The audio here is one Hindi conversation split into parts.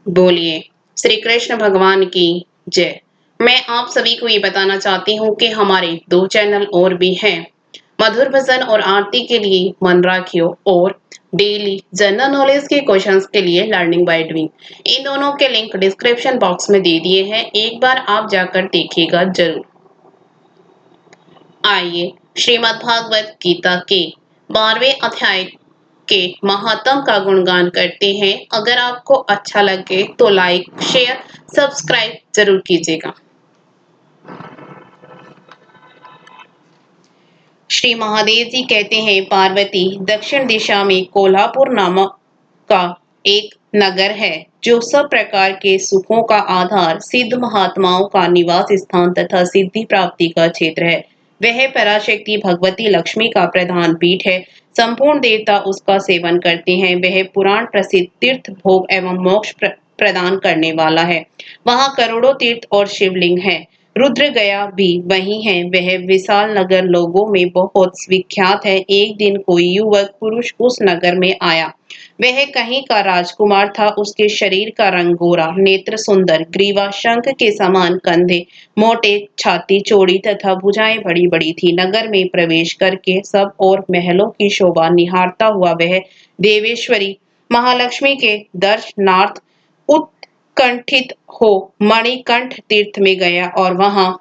बोलिए श्री कृष्ण भगवान की जय। मैं आप सभी को ये बताना चाहती हूँ कि हमारे दो चैनल और भी हैं। मधुर भजन और आरती के लिए मन राखियो और डेली जनरल नॉलेज के क्वेश्चंस के लिए लर्निंग बाय डूइंग। इन दोनों के लिंक डिस्क्रिप्शन बॉक्स में दे दिए हैं, एक बार आप जाकर देखिएगा जरूर। आइए श्रीमद् भागवत गीता के 12वें अध्याय के महात्म का गुणगान करते हैं। अगर आपको अच्छा लगे तो लाइक शेयर सब्सक्राइब जरूर कीजिएगा। श्री महादेव जी कहते हैं, पार्वती, दक्षिण दिशा में कोल्हापुर नामक का एक नगर है जो सब प्रकार के सुखों का आधार, सिद्ध महात्माओं का निवास स्थान तथा सिद्धि प्राप्ति का क्षेत्र है। वह पराशक्ति भगवती लक्ष्मी का प्रधान पीठ है। संपूर्ण देवता उसका सेवन करते हैं। वह पुराण प्रसिद्ध तीर्थ भोग एवं मोक्ष प्रदान करने वाला है। वहाँ करोड़ों तीर्थ और शिवलिंग है। रुद्र गया भी वही है। वह विशाल नगर लोगों में बहुत विख्यात है। एक दिन कोई युवक पुरुष उस नगर में आया। वह कहीं का राजकुमार था। उसके शरीर का रंग गोरा, नेत्र सुंदर, ग्रीवा शंख के समान, कंधे मोटे, छाती चौड़ी तथा भुजाएं बड़ी बड़ी थी। नगर में प्रवेश करके सब और महलों की शोभा निहारता हुआ वह देवेश्वरी महालक्ष्मी के दर्शनार्थ उत्कंठित हो मणिकंठ तीर्थ में गया और वहां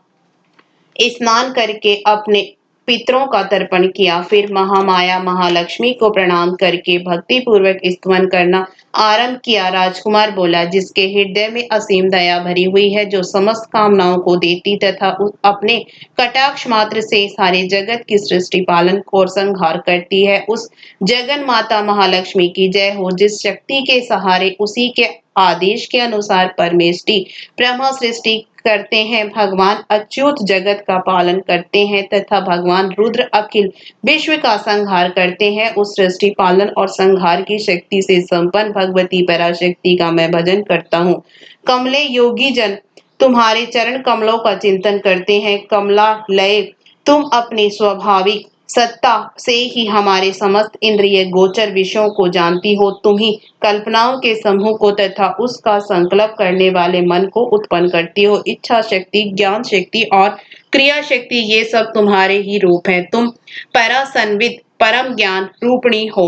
स्नान करके अपने पितरों का तर्पण किया। फिर महामाया महालक्ष्मी को प्रणाम करके भक्ति पूर्वक स्तवन करना आरंभ किया। राजकुमार बोला, जिसके हृदय में असीम दया भरी हुई है, जो समस्त कामनाओं को देती तथा अपने कटाक्ष मात्र से सारे जगत की सृष्टि पालन और संहार करती है, उस जगन माता महालक्ष्मी की जय हो। जिस शक्ति के सहारे उसी के आदेश के अनुसार परमेष्टि ब्रह्मा सृष्टि करते हैं, भगवान अच्युत जगत का पालन करते हैं तथा भगवान रुद्र अखिल विश्व का संहार करते हैं, उस सृष्टि पालन और संहार की शक्ति से संपन्न भगवती पराशक्ति का मैं भजन करता हूँ। कमले योगी जन तुम्हारे चरण कमलों का चिंतन करते हैं। कमला लय, तुम अपनी स्वाभाविक सत्ता से ही हमारे समस्त इंद्रिय गोचर विषयों को जानती हो। तुम ही कल्पनाओं के समूह को तथा उसका संकल्प करने वाले मन को उत्पन्न करती हो। इच्छा शक्ति, ज्ञान शक्ति और क्रिया शक्ति, ये सब तुम्हारे ही रूप हैं। तुम परासन्वित परम ज्ञान रूपिणी हो।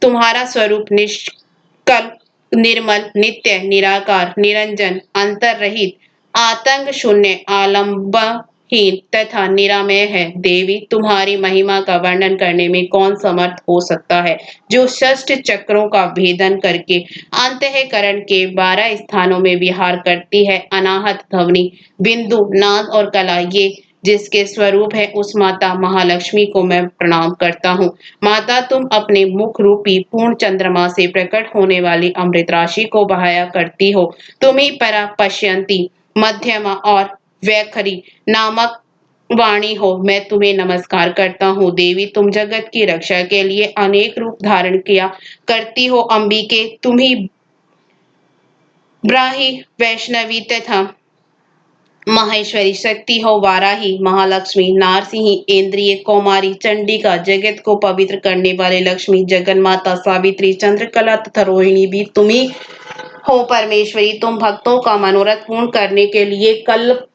तुम्हारा स्वरूप निष्कल, निर्मल, नित्य, निराकार, निरंजन, अंतररहित, आतंक शून्य, आलंबहीन तथा निरामय है। देवी, तुम्हारी महिमा का वर्णन करने में कौन समर्थ हो सकता है, जो षष्ठ चक्रों का भेदन करके अंतःकरण के 12 स्थानों में विहार करती है। अनाहत, ध्वनि, बिंदु, नाद और कला, ये जिसके स्वरूप है, उस माता महालक्ष्मी को मैं प्रणाम करता हूँ। माता, तुम अपने मुख रूपी पूर्ण चंद्रमा से प्रकट होने वाली अमृत राशि को बहाया करती हो। तुम ही परा पश्यंती, मध्यमा और वैखरी नामक वाणी हो। मैं तुम्हें नमस्कार करता हूँ। देवी, तुम जगत की रक्षा के लिए अनेक रूप धारण किया करती हो। अंबिके, तुम ही ब्राही, वैष्णवी तथा माहेश्वरी शक्ति हो। वाराही, महालक्ष्मी, नारसिंही, इंद्रिय, कौमारी, चंडिका, जगत को पवित्र करने वाले लक्ष्मी, जगन माता, सावित्री, चंद्रकला तथा रोहिणी भी तुम्ही हो। परमेश्वरी, तुम भक्तों का मनोरथ पूर्ण करने के लिए कल्पता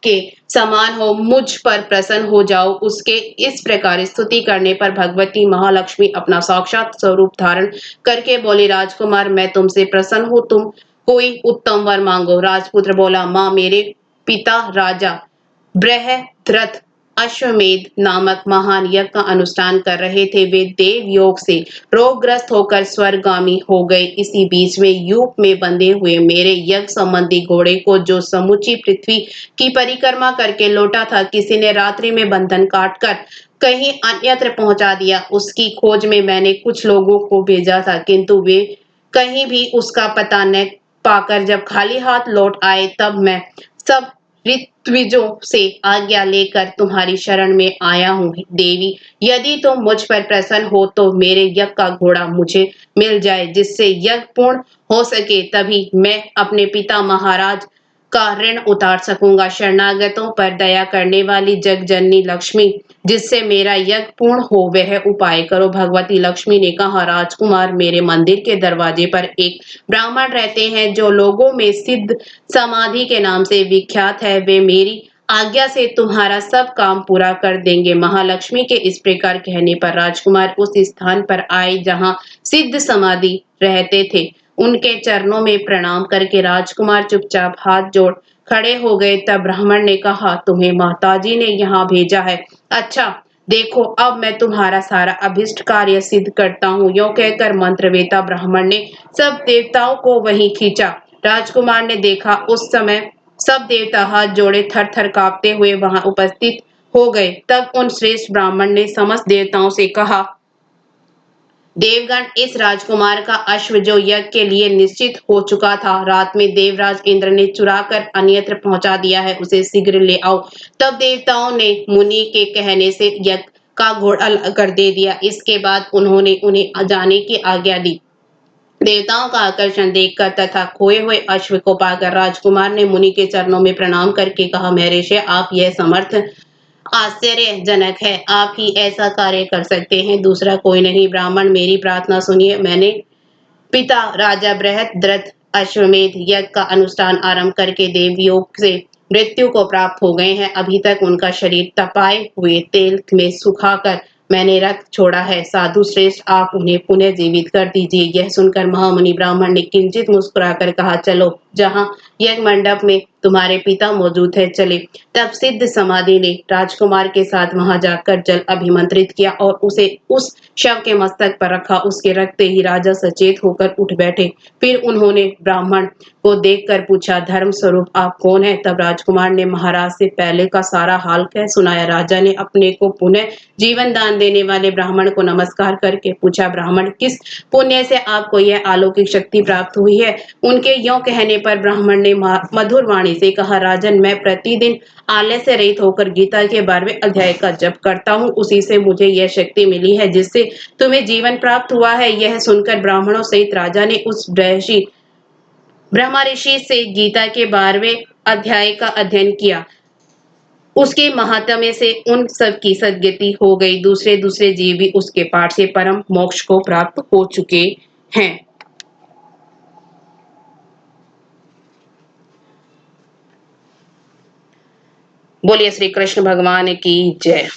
के समान हो। मुझ पर प्रसन्न हो जाओ। उसके इस प्रकार स्तुति करने पर भगवती महालक्ष्मी अपना साक्षात स्वरूप धारण करके बोली, राजकुमार, मैं तुमसे प्रसन्न हूँ। तुम कोई उत्तम वर मांगो। राजपुत्र बोला, माँ, मेरे पिता राजा बृहद्रथ अश्वमेध नामक महान यज्ञ का अनुष्ठान कर रहे थे। वे देव योग से रोगग्रस्त होकर स्वर्गामी हो गए। इसी बीच में यूप में बंधे हुए मेरे यज्ञ संबंधी घोड़े को, जो समूची पृथ्वी की परिक्रमा करके लौटा था, किसी ने रात्रि में बंधन काटकर कहीं अन्यत्र पहुंचा दिया। उसकी खोज में मैंने कुछ लोगों को भेजा था, किंतु वे कहीं भी उसका पता न पाकर जब खाली हाथ लौट आए, तब मैं सब ऋत्विजों से आज्ञा लेकर तुम्हारी शरण में आया हूँ। देवी, यदि तुम मुझ पर प्रसन्न हो तो मेरे यज्ञ का घोड़ा मुझे मिल जाए, जिससे यज्ञ पूर्ण हो सके। तभी मैं अपने पिता महाराज का ऋण उतार सकूंगा। शरणागतों पर दया करने वाली जगजननी लक्ष्मी, जिससे मेरा यज्ञ पूर्ण हो वह उपाय करो। भगवती लक्ष्मी ने कहा, राजकुमार, मेरे मंदिर के दरवाजे पर एक ब्राह्मण रहते हैं जो लोगों में सिद्ध समाधि के नाम से विख्यात है। वे मेरी आज्ञा से तुम्हारा सब काम पूरा कर देंगे। महालक्ष्मी के इस प्रकार कहने पर राजकुमार उस स्थान पर आए जहां सिद्ध समाधि रहते थे। उनके चरणों में प्रणाम करके राजकुमार चुपचाप हाथ जोड़ खड़े हो गए। तब ब्राह्मण ने कहा, तुम्हें माताजी ने यहाँ भेजा है। अच्छा, देखो अब मैं तुम्हारा सारा अभिष्ट कार्य सिद्ध करता हूँ। यो कहकर मंत्रवेता ब्राह्मण ने सब देवताओं को वहीं खींचा। राजकुमार ने देखा उस समय सब देवता हाथ जोड़े थर थर कांपते हुए वहां उपस्थित हो गए। तब उन श्रेष्ठ ब्राह्मण ने समस्त देवताओं से कहा, देवगण, इस राजकुमार का अश्व जो यज्ञ के लिए निश्चित हो चुका था, रात में देवराज इंद्र ने चुरा कर अन्यत्र पहुंचा दिया है, उसे शीघ्र ले आओ। तब देवताओं ने मुनि के कहने से यज्ञ का घोड़ा कर दे दिया। इसके बाद उन्होंने उन्हें जाने की आज्ञा दी। देवताओं का आकर्षण देखकर तथा खोए हुए अश्व को पाकर राजकुमार ने मुनि के चरणों में प्रणाम करके कहा, महर्षि, आप यह समर्थ आश्चर्यजनक है। आप ही ऐसा कार्य कर सकते हैं, दूसरा कोई नहीं। ब्राह्मण, मेरी प्रार्थना सुनिए। मैंने पिता राजा बृहद्रथ अश्वमेध यज्ञ का अनुष्ठान आरंभ करके देवयोग से मृत्यु को प्राप्त हो गए हैं। अभी तक उनका शरीर तपाए हुए तेल में सुखाकर मैंने रख छोड़ा है। साधु श्रेष्ठ, आप उन्हें पुनः जीवित कर दीजिए। यह सुनकर महामुनि ब्राह्मण ने किंचित मुस्कुराकर कहा, चलो, जहां यज्ञ मंडप में तुम्हारे पिता मौजूद है, चले। तब सिद्ध समाधि ने राजकुमार के साथ वहां जाकर जल अभिमंत्रित किया और उसे उस शव के मस्तक पर रखा। उसके रखते ही राजा सचेत होकर उठ बैठे। फिर उन्होंने ब्राह्मण को देखकर पूछा, धर्म स्वरूप आप कौन है? तब राजकुमार ने महाराज से पहले का सारा हाल कह सुनाया। राजा ने अपने को पुनः जीवन दान देने वाले ब्राह्मण को नमस्कार करके पूछा, ब्राह्मण, किस पुण्य से आपको यह अलौकिक शक्ति प्राप्त हुई है? उनके यों कहने पर ब्राह्मण ने मधुर वाणी से कहा, राजन, मैं प्रतिदिन आलस्य से रहित होकर गीता के 12वें अध्याय का जप करता हूँ। उसी से मुझे यह शक्ति मिली है जिससे तुम्हें जीवन प्राप्त हुआ है। यह सुनकर ब्राह्मणों सहित राजा ने उस ब्रह्मा ऋषि से गीता के 12वें अध्याय का अध्ययन किया। उसके महात्म्य से उन सब की सद्गति हो गई। दूसरे दूसरे जीव भी उसके पाठ से परम मोक्ष को प्राप्त हो चुके हैं। बोलिए श्री कृष्ण भगवान की जय।